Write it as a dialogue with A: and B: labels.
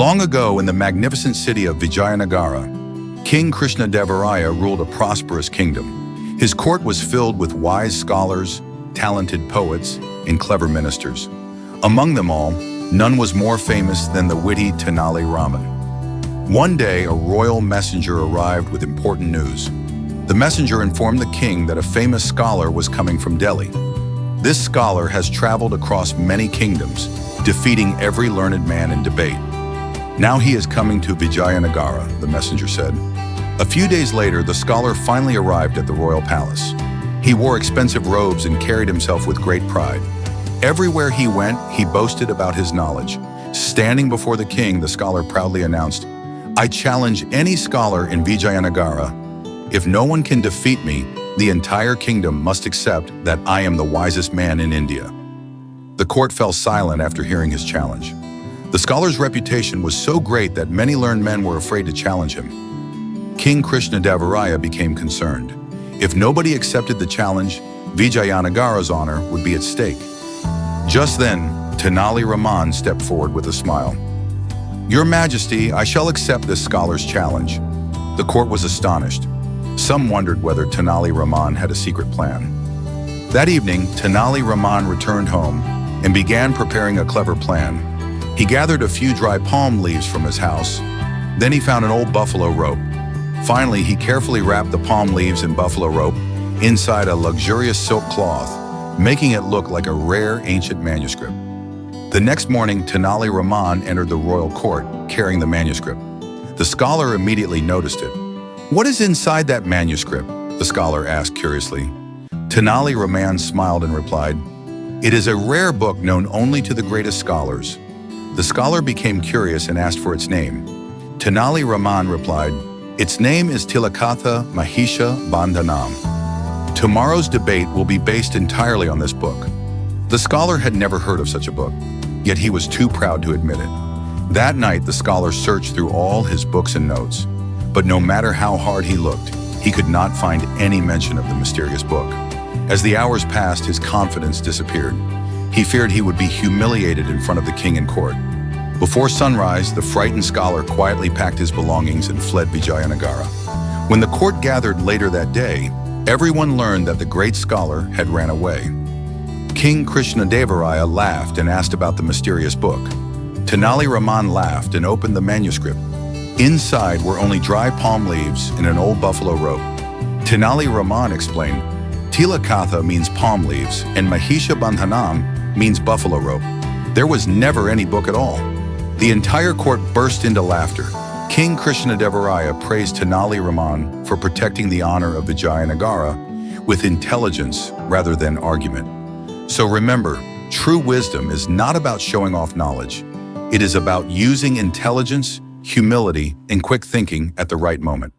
A: Long ago, in the magnificent city of Vijayanagara, King Krishnadevaraya ruled a prosperous kingdom. His court was filled with wise scholars, talented poets, and clever ministers. Among them all, none was more famous than the witty Tenali Raman. One day, a royal messenger arrived with important news. The messenger informed the king that a famous scholar was coming from Delhi. This scholar has traveled across many kingdoms, defeating every learned man in debate. Now he is coming to Vijayanagara, the messenger said. A few days later, the scholar finally arrived at the royal palace. He wore expensive robes and carried himself with great pride. Everywhere he went, he boasted about his knowledge. Standing before the king, the scholar proudly announced, "I challenge any scholar in Vijayanagara. If no one can defeat me, the entire kingdom must accept that I am the wisest man in India." The court fell silent after hearing his challenge. The scholar's reputation was so great that many learned men were afraid to challenge him. King Krishnadevaraya became concerned. If nobody accepted the challenge, Vijayanagara's honor would be at stake. Just then, Tenali Raman stepped forward with a smile. "Your Majesty, I shall accept this scholar's challenge." The court was astonished. Some wondered whether Tenali Raman had a secret plan. That evening, Tenali Raman returned home and began preparing a clever plan. He gathered a few dry palm leaves from his house. Then he found an old buffalo rope. Finally, he carefully wrapped the palm leaves and buffalo rope inside a luxurious silk cloth, making it look like a rare ancient manuscript. The next morning, Tenali Raman entered the royal court carrying the manuscript. The scholar immediately noticed it. "What is inside that manuscript?" the scholar asked curiously. Tenali Raman smiled and replied, "It is a rare book known only to the greatest scholars." The scholar became curious and asked for its name. Tenali Raman replied, "Its name is Tilakatha Mahisha Bandhanam. Tomorrow's debate will be based entirely on this book." The scholar had never heard of such a book, yet he was too proud to admit it. That night, the scholar searched through all his books and notes. But no matter how hard he looked, he could not find any mention of the mysterious book. As the hours passed, his confidence disappeared. He feared he would be humiliated in front of the king in court. Before sunrise, the frightened scholar quietly packed his belongings and fled Vijayanagara. When the court gathered later that day, everyone learned that the great scholar had ran away. King Krishnadevaraya laughed and asked about the mysterious book. Tenali Raman laughed and opened the manuscript. Inside were only dry palm leaves and an old buffalo rope. Tenali Raman explained, "Tilakatha means palm leaves and Mahisha Bandhanam means buffalo rope. There was never any book at all." The entire court burst into laughter. King Krishnadevaraya praised Tenali Raman for protecting the honor of Vijayanagara with intelligence rather than argument. So remember, true wisdom is not about showing off knowledge. It is about using intelligence, humility, and quick thinking at the right moment.